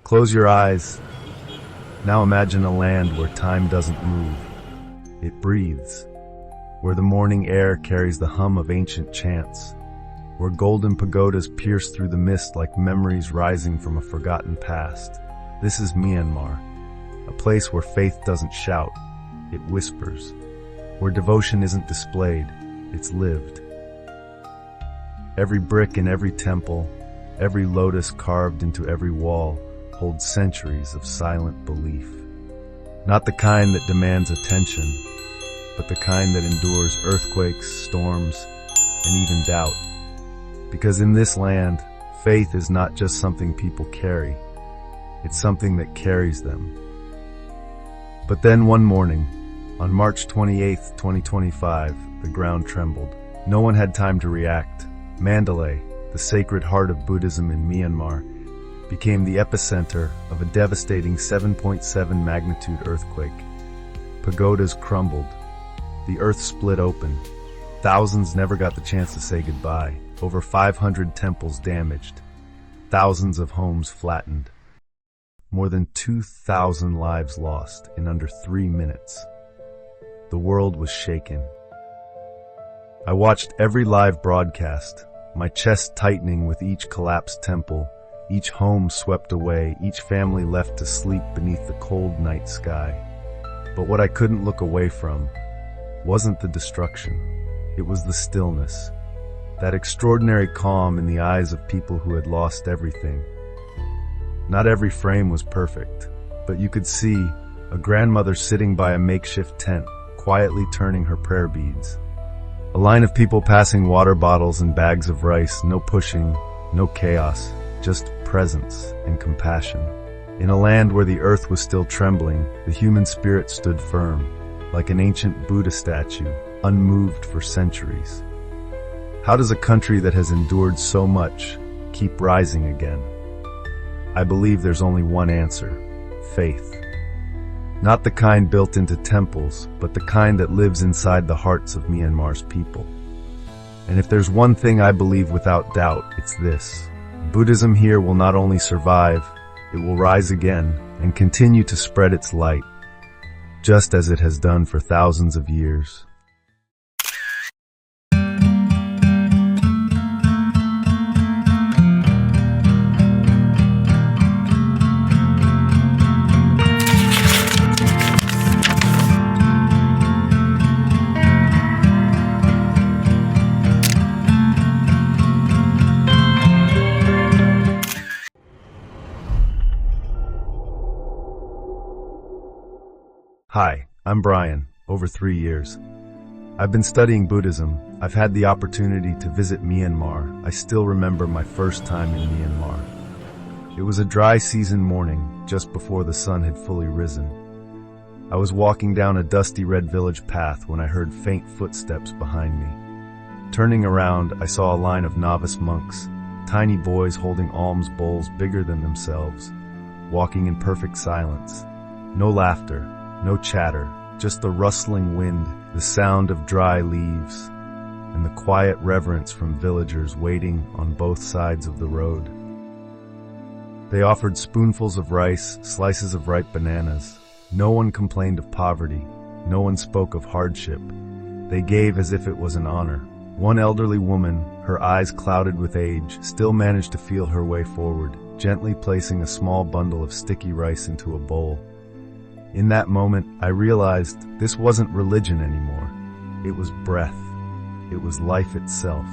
Close your eyes. Now imagine a land where time doesn't move. It breathes. Where the morning air carries the hum of ancient chants. Where golden pagodas pierce through the mist like memories rising from a forgotten past. This is Myanmar, a place where faith doesn't shout, it whispers. Where devotion isn't displayed, it's lived. Every brick in every temple, every lotus carved into every wall, holds centuries of silent belief. Not the kind that demands attention, but the kind that endures earthquakes, storms, and even doubt. Because in this land, faith is not just something people carry, it's something that carries them. But then one morning, on March 28th, 2025, the ground trembled. No one had time to react. Mandalay, the sacred heart of Buddhism in Myanmar, became the epicenter of a devastating 7.7 magnitude earthquake. Pagodas crumbled. The earth split open. Thousands never got the chance to say goodbye. Over 500 temples damaged. Thousands of homes flattened. More than 2,000 lives lost in under 3 minutes. The world was shaken. I watched every live broadcast, my chest tightening with each collapsed temple, each home swept away, each family left to sleep beneath the cold night sky. But what I couldn't look away from wasn't the destruction. It was the stillness. That extraordinary calm in the eyes of people who had lost everything. Not every frame was perfect, but you could see a grandmother sitting by a makeshift tent, quietly turning her prayer beads. A line of people passing water bottles and bags of rice, no pushing, no chaos, just presence and compassion. In a land where the earth was still trembling, the human spirit stood firm, like an ancient Buddha statue, unmoved for centuries. How does a country that has endured so much keep rising again? I believe there's only one answer: faith. Not the kind built into temples, but the kind that lives inside the hearts of Myanmar's people. And if there's one thing I believe without doubt, it's this. Buddhism here will not only survive, it will rise again and continue to spread its light, just as it has done for thousands of years. Hi, I'm Brian, over 3 years. I've been studying Buddhism. I've had the opportunity to visit Myanmar. I still remember my first time in Myanmar. It was a dry season morning, just before the sun had fully risen. I was walking down a dusty red village path when I heard faint footsteps behind me. Turning around, I saw a line of novice monks, tiny boys holding alms bowls bigger than themselves, walking in perfect silence. No laughter. No chatter, just the rustling wind, the sound of dry leaves, and the quiet reverence from villagers waiting on both sides of the road. They offered spoonfuls of rice, slices of ripe bananas. No one complained of poverty. No one spoke of hardship. They gave as if it was an honor. One elderly woman, her eyes clouded with age, still managed to feel her way forward, gently placing a small bundle of sticky rice into a bowl. In that moment, I realized this wasn't religion anymore. It was breath. It was life itself.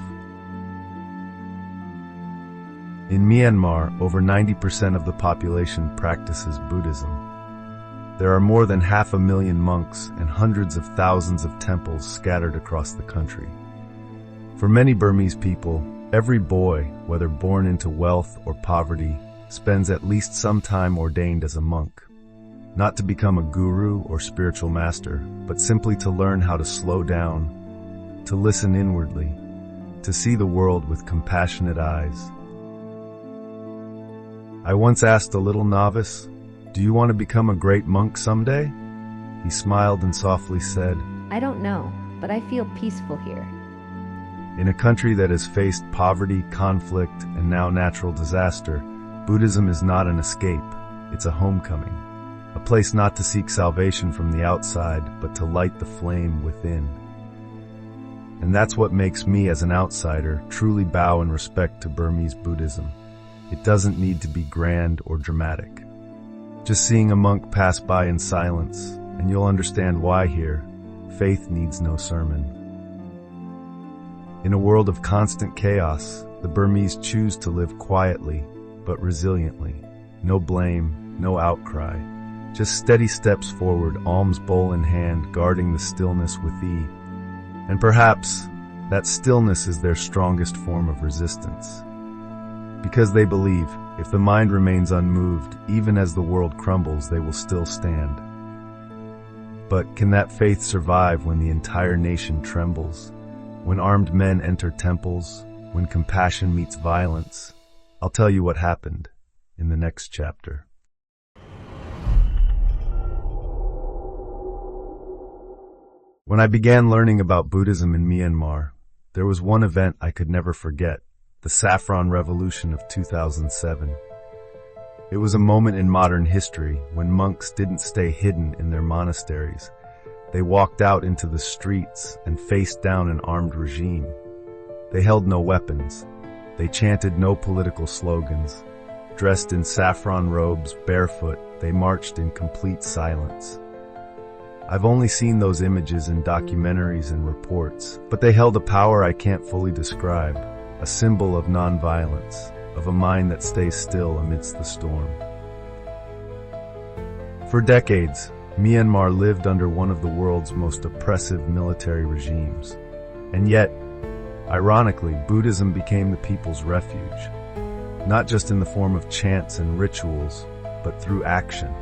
In Myanmar, over 90% of the population practices Buddhism. There are more than 500,000 monks and hundreds of thousands of temples scattered across the country. For many Burmese people, every boy, whether born into wealth or poverty, spends at least some time ordained as a monk. Not to become a guru or spiritual master, but simply to learn how to slow down, to listen inwardly, to see the world with compassionate eyes. I once asked a little novice, "Do you want to become a great monk someday?" He smiled and softly said, "I don't know, but I feel peaceful here." In a country that has faced poverty, conflict, and now natural disaster, Buddhism is not an escape. It's a homecoming, a place not to seek salvation from the outside, but to light the flame within. And that's what makes me, as an outsider, truly bow in respect to Burmese Buddhism. It doesn't need to be grand or dramatic. Just seeing a monk pass by in silence, and you'll understand why here. Faith needs no sermon. In a world of constant chaos, the Burmese choose to live quietly, but resiliently. No blame, no outcry. Just steady steps forward, alms bowl in hand, guarding the stillness with ease. And perhaps that stillness is their strongest form of resistance. Because they believe, if the mind remains unmoved, even as the world crumbles, they will still stand. But can that faith survive when the entire nation trembles? When armed men enter temples? When compassion meets violence? I'll tell you what happened in the next chapter. When I began learning about Buddhism in Myanmar, there was one event I could never forget, the Saffron Revolution of 2007. It was a moment in modern history when monks didn't stay hidden in their monasteries. They walked out into the streets and faced down an armed regime. They held no weapons. They chanted no political slogans. Dressed in saffron robes, barefoot, they marched in complete silence. I've only seen those images in documentaries and reports, but they held a power I can't fully describe, a symbol of nonviolence, of a mind that stays still amidst the storm. For decades, Myanmar lived under one of the world's most oppressive military regimes. And yet, ironically, Buddhism became the people's refuge, not just in the form of chants and rituals, but through action.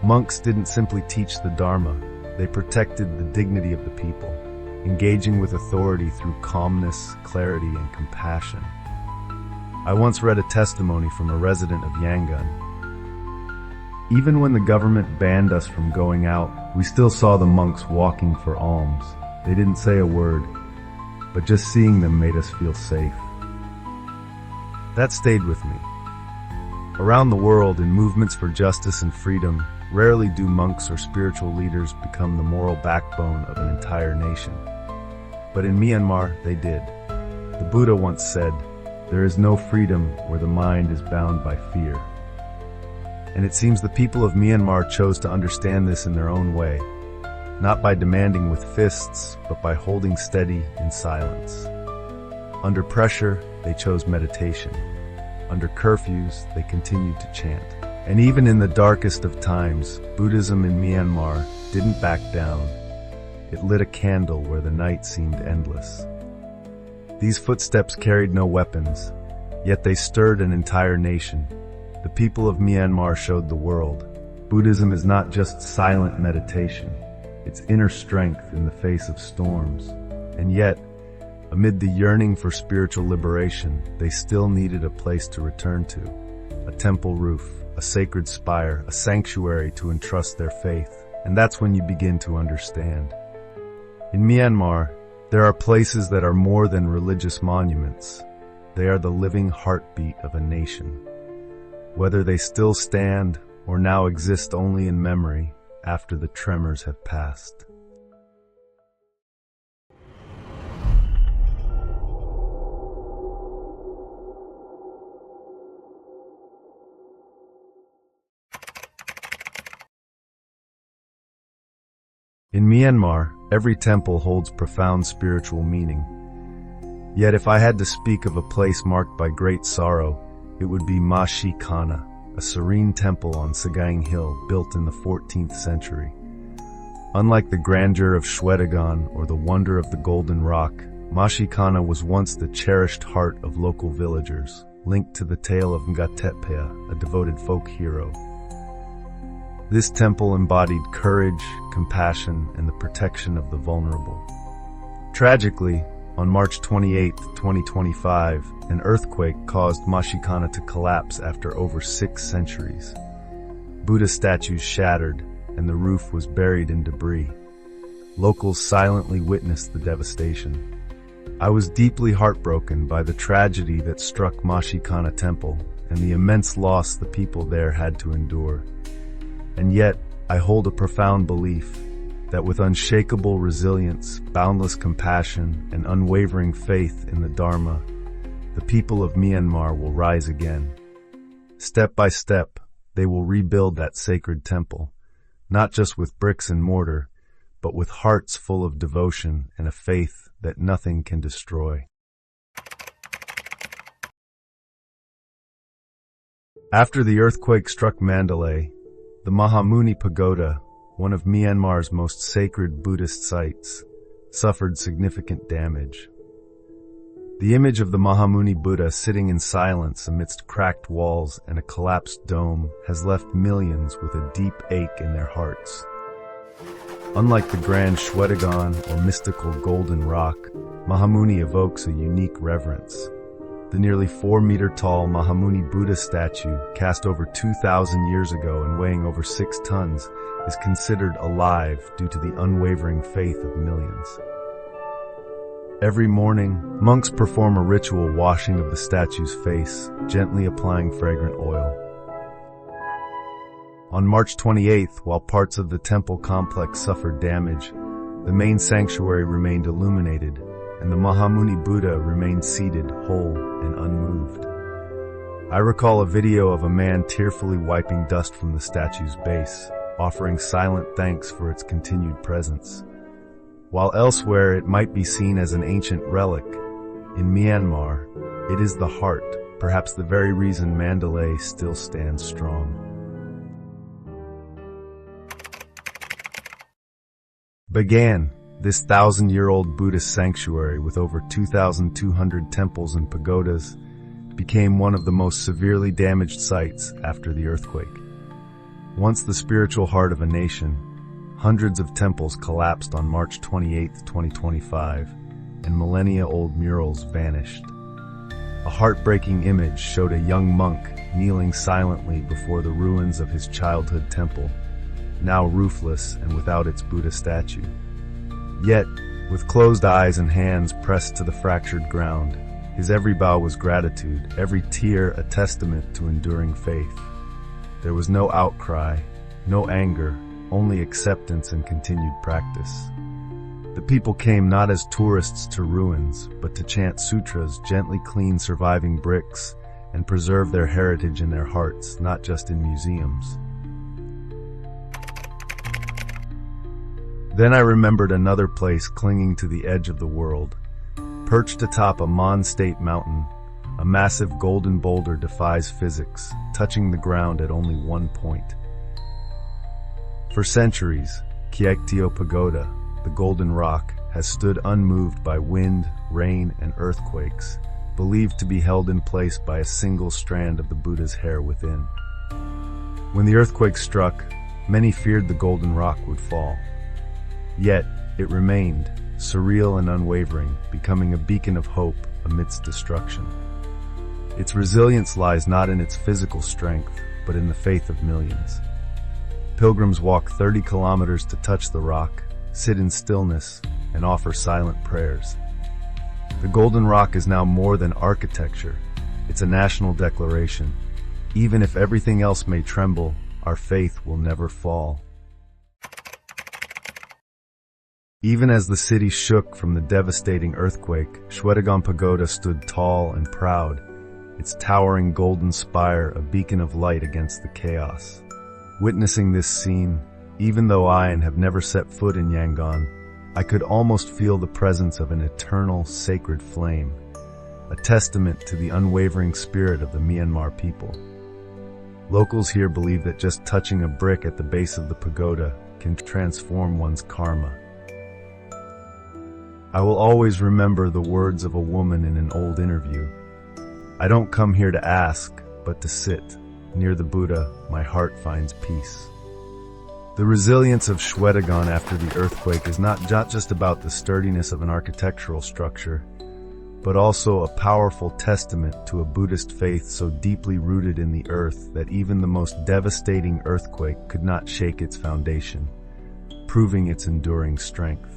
Monks didn't simply teach the Dharma, they protected the dignity of the people, engaging with authority through calmness, clarity, and compassion. I once read a testimony from a resident of Yangon. Even when the government banned us from going out, we still saw the monks walking for alms. They didn't say a word, but just seeing them made us feel safe. That stayed with me. Around the world, in movements for justice and freedom, rarely do monks or spiritual leaders become the moral backbone of an entire nation. But in Myanmar, they did. The Buddha once said, "There is no freedom where the mind is bound by fear." And it seems the people of Myanmar chose to understand this in their own way, not by demanding with fists, but by holding steady in silence. Under pressure, they chose meditation. Under curfews, they continued to chant. And even in the darkest of times, Buddhism in Myanmar didn't back down. It lit a candle where the night seemed endless. These footsteps carried no weapons, yet they stirred an entire nation. The people of Myanmar showed the world. Buddhism is not just silent meditation. It's inner strength in the face of storms. And yet, amid the yearning for spiritual liberation, they still needed a place to return to. A temple roof, a sacred spire, a sanctuary to entrust their faith. And that's when you begin to understand. In Myanmar, there are places that are more than religious monuments. They are the living heartbeat of a nation. Whether they still stand or now exist only in memory after the tremors have passed. In Myanmar, every temple holds profound spiritual meaning. Yet if I had to speak of a place marked by great sorrow, it would be Ma Shi Khana, a serene temple on Sagaing Hill built in the 14th century. Unlike the grandeur of Shwedagon or the wonder of the Golden Rock, Ma Shi Khana was once the cherished heart of local villagers, linked to the tale of Ngatetpea, a devoted folk hero. This temple embodied courage, compassion, and the protection of the vulnerable. Tragically, on March 28, 2025, an earthquake caused Ma Shi Khana to collapse after over 6 centuries. Buddha statues shattered, and the roof was buried in debris. Locals silently witnessed the devastation. I was deeply heartbroken by the tragedy that struck Ma Shi Khana Temple, and the immense loss the people there had to endure. And yet, I hold a profound belief that with unshakable resilience, boundless compassion, and unwavering faith in the Dharma, the people of Myanmar will rise again. Step by step, they will rebuild that sacred temple, not just with bricks and mortar, but with hearts full of devotion and a faith that nothing can destroy. After the earthquake struck Mandalay, the Mahamuni Pagoda, one of Myanmar's most sacred Buddhist sites, suffered significant damage. The image of the Mahamuni Buddha sitting in silence amidst cracked walls and a collapsed dome has left millions with a deep ache in their hearts. Unlike the grand Shwedagon or mystical golden rock, Mahamuni evokes a unique reverence. The nearly 4-meter-tall Mahamuni Buddha statue, cast over 2,000 years ago and weighing over 6 tons, is considered alive due to the unwavering faith of millions. Every morning, monks perform a ritual washing of the statue's face, gently applying fragrant oil. On March 28th, while parts of the temple complex suffered damage, the main sanctuary remained illuminated, and the Mahamuni Buddha remained seated, whole and unmoved. I recall a video of a man tearfully wiping dust from the statue's base, offering silent thanks for its continued presence. While elsewhere it might be seen as an ancient relic, in Myanmar, it is the heart, perhaps the very reason Mandalay still stands strong. Bagan, this 1,000-year-old Buddhist sanctuary with over 2,200 temples and pagodas, became one of the most severely damaged sites after the earthquake. Once the spiritual heart of a nation, hundreds of temples collapsed on March 28, 2025, and millennia-old murals vanished. A heartbreaking image showed a young monk kneeling silently before the ruins of his childhood temple, now roofless and without its Buddha statue. Yet, with closed eyes and hands pressed to the fractured ground, his every bow was gratitude, every tear a testament to enduring faith. There was no outcry, no anger, only acceptance and continued practice. The people came not as tourists to ruins, but to chant sutras, gently clean surviving bricks, and preserve their heritage in their hearts, not just in museums. Then I remembered another place clinging to the edge of the world. Perched atop a Mon State mountain, a massive golden boulder defies physics, touching the ground at only one point. For centuries, Kyaiktiyo Pagoda, the Golden Rock, has stood unmoved by wind, rain, and earthquakes, believed to be held in place by a single strand of the Buddha's hair within. When the earthquake struck, many feared the Golden Rock would fall. Yet, it remained, surreal and unwavering, becoming a beacon of hope amidst destruction. Its resilience lies not in its physical strength, but in the faith of millions. Pilgrims walk 30 kilometers to touch the rock, sit in stillness, and offer silent prayers. The Golden Rock is now more than architecture. It's a national declaration. Even if everything else may tremble, our faith will never fall. Even as the city shook from the devastating earthquake, Shwedagon Pagoda stood tall and proud, its towering golden spire a beacon of light against the chaos. Witnessing this scene, even though I have never set foot in Yangon, I could almost feel the presence of an eternal, sacred flame, a testament to the unwavering spirit of the Myanmar people. Locals here believe that just touching a brick at the base of the pagoda can transform one's karma. I will always remember the words of a woman in an old interview. "I don't come here to ask, but to sit. Near the Buddha, my heart finds peace." The resilience of Shwedagon after the earthquake is not just about the sturdiness of an architectural structure, but also a powerful testament to a Buddhist faith so deeply rooted in the earth that even the most devastating earthquake could not shake its foundation, proving its enduring strength.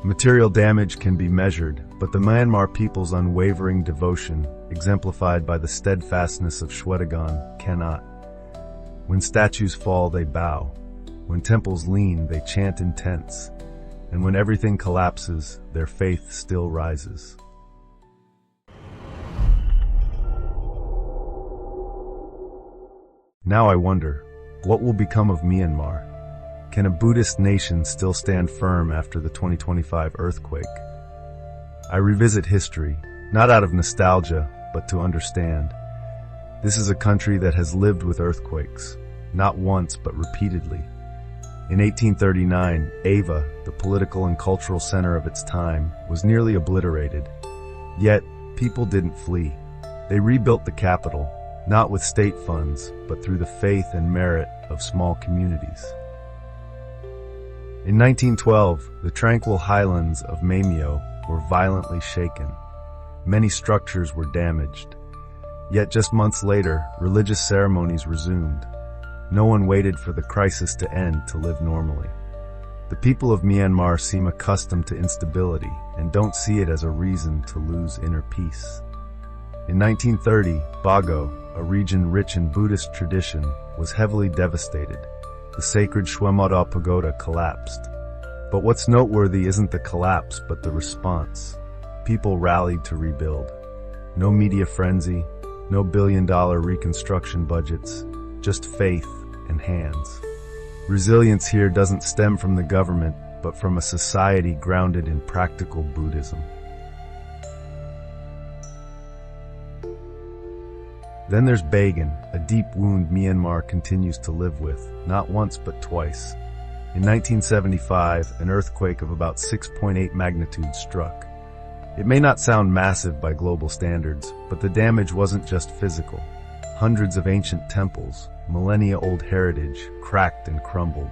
Material damage can be measured, but the Myanmar people's unwavering devotion, exemplified by the steadfastness of Shwedagon, cannot. When statues fall, they bow. When temples lean, they chant intense. And when everything collapses, their faith still rises. Now I wonder, what will become of Myanmar? Can a Buddhist nation still stand firm after the 2025 earthquake? I revisit history, not out of nostalgia, but to understand. This is a country that has lived with earthquakes, not once but repeatedly. In 1839, Ava, the political and cultural center of its time, was nearly obliterated. Yet, people didn't flee. They rebuilt the capital, not with state funds, but through the faith and merit of small communities. In 1912, the tranquil highlands of Mamio were violently shaken. Many structures were damaged. Yet just months later, religious ceremonies resumed. No one waited for the crisis to end to live normally. The people of Myanmar seem accustomed to instability and don't see it as a reason to lose inner peace. In 1930, Bagan, a region rich in Buddhist tradition, was heavily devastated. The sacred Shwemada pagoda collapsed. But what's noteworthy isn't the collapse, but the response. People rallied to rebuild. No media frenzy, no billion-dollar reconstruction budgets, just faith and hands. Resilience here doesn't stem from the government, but from a society grounded in practical Buddhism. Then there's Bagan, a deep wound Myanmar continues to live with, not once but twice. In 1975, an earthquake of about 6.8 magnitude struck. It may not sound massive by global standards, but the damage wasn't just physical. Hundreds of ancient temples, millennia-old heritage, cracked and crumbled.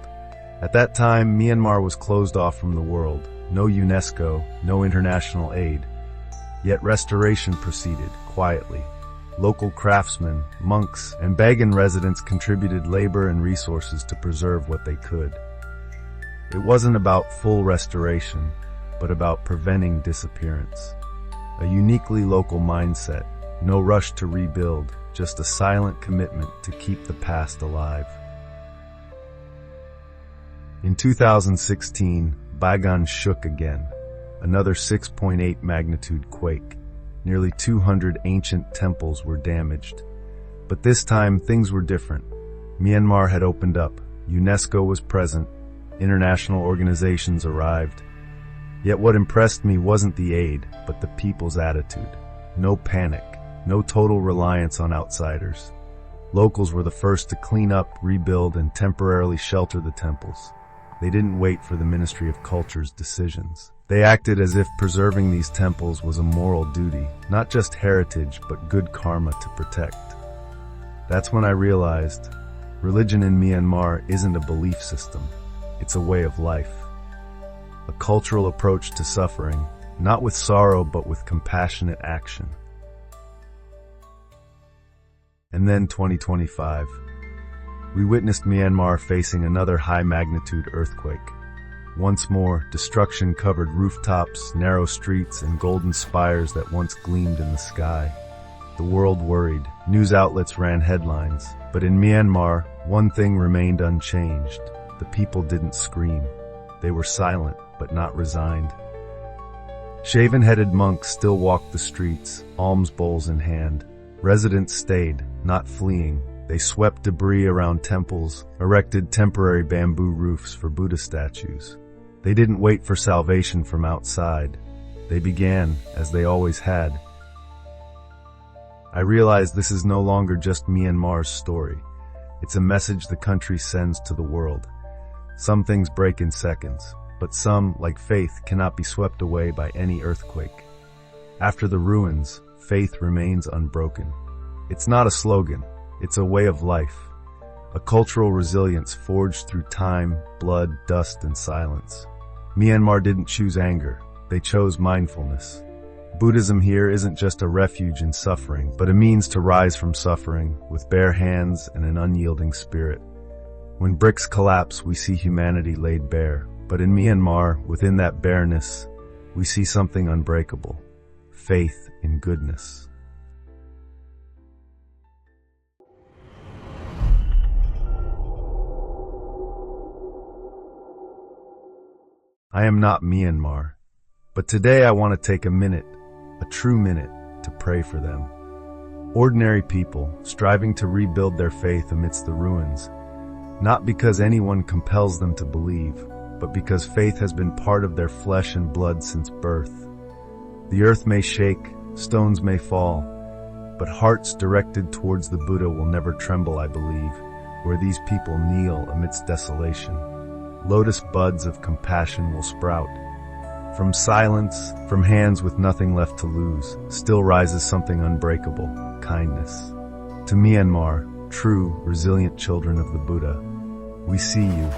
At that time, Myanmar was closed off from the world. No UNESCO, no international aid. Yet restoration proceeded, quietly. Local craftsmen, monks, and Bagan residents contributed labor and resources to preserve what they could. It wasn't about full restoration, but about preventing disappearance. A uniquely local mindset, no rush to rebuild, just a silent commitment to keep the past alive. In 2016, Bagan shook again, another 6.8 magnitude quake. Nearly 200 ancient temples were damaged. But this time, things were different. Myanmar had opened up, UNESCO was present, international organizations arrived. Yet what impressed me wasn't the aid, but the people's attitude. No panic, no total reliance on outsiders. Locals were the first to clean up, rebuild, and temporarily shelter the temples. They didn't wait for the Ministry of Culture's decisions. They acted as if preserving these temples was a moral duty, not just heritage, but good karma to protect. That's when I realized religion in Myanmar isn't a belief system. It's a way of life. A cultural approach to suffering, not with sorrow, but with compassionate action. And then 2025. We witnessed Myanmar facing another high-magnitude earthquake. Once more, destruction covered rooftops, narrow streets, and golden spires that once gleamed in the sky. The world worried. News outlets ran headlines. But in Myanmar, one thing remained unchanged. The people didn't scream. They were silent, but not resigned. Shaven-headed monks still walked the streets, alms bowls in hand. Residents stayed, not fleeing. They swept debris around temples, erected temporary bamboo roofs for Buddha statues. They didn't wait for salvation from outside. They began, as they always had. I realize this is no longer just Myanmar's story. It's a message the country sends to the world. Some things break in seconds, but some, like faith, cannot be swept away by any earthquake. After the ruins, faith remains unbroken. It's not a slogan. It's a way of life, a cultural resilience forged through time, blood, dust, and silence. Myanmar didn't choose anger, they chose mindfulness. Buddhism here isn't just a refuge in suffering, but a means to rise from suffering with bare hands and an unyielding spirit. When bricks collapse, we see humanity laid bare, but in Myanmar, within that bareness, we see something unbreakable, faith in goodness. I am not Myanmar, but today I want to take a minute, a true minute, to pray for them. Ordinary people striving to rebuild their faith amidst the ruins, not because anyone compels them to believe, but because faith has been part of their flesh and blood since birth. The earth may shake, stones may fall, but hearts directed towards the Buddha will never tremble, I believe, where these people kneel amidst desolation. Lotus buds of compassion will sprout. From silence, from hands with nothing left to lose, still rises something unbreakable, kindness. To Myanmar, true, resilient children of the Buddha, we see you,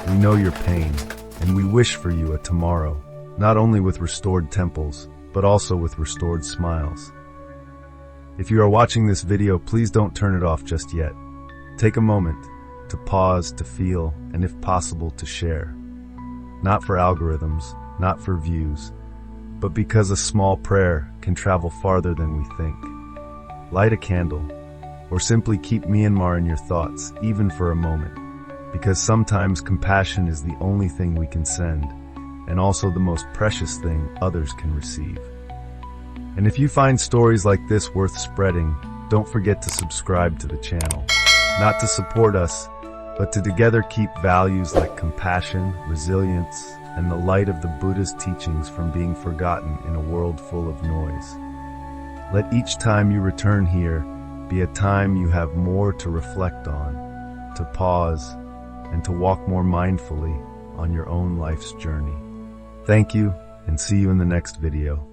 we know your pain, and we wish for you a tomorrow, not only with restored temples, but also with restored smiles. If you are watching this video, please don't turn it off just yet. Take a moment to pause, to feel, and if possible, to share. Not for algorithms, not for views, but because a small prayer can travel farther than we think. Light a candle, or simply keep Myanmar in your thoughts, even for a moment, because sometimes compassion is the only thing we can send, and also the most precious thing others can receive. And if you find stories like this worth spreading, don't forget to subscribe to the channel. Not to support us, but to together keep values like compassion, resilience, and the light of the Buddha's teachings from being forgotten in a world full of noise. Let each time you return here be a time you have more to reflect on, to pause, and to walk more mindfully on your own life's journey. Thank you, and see you in the next video.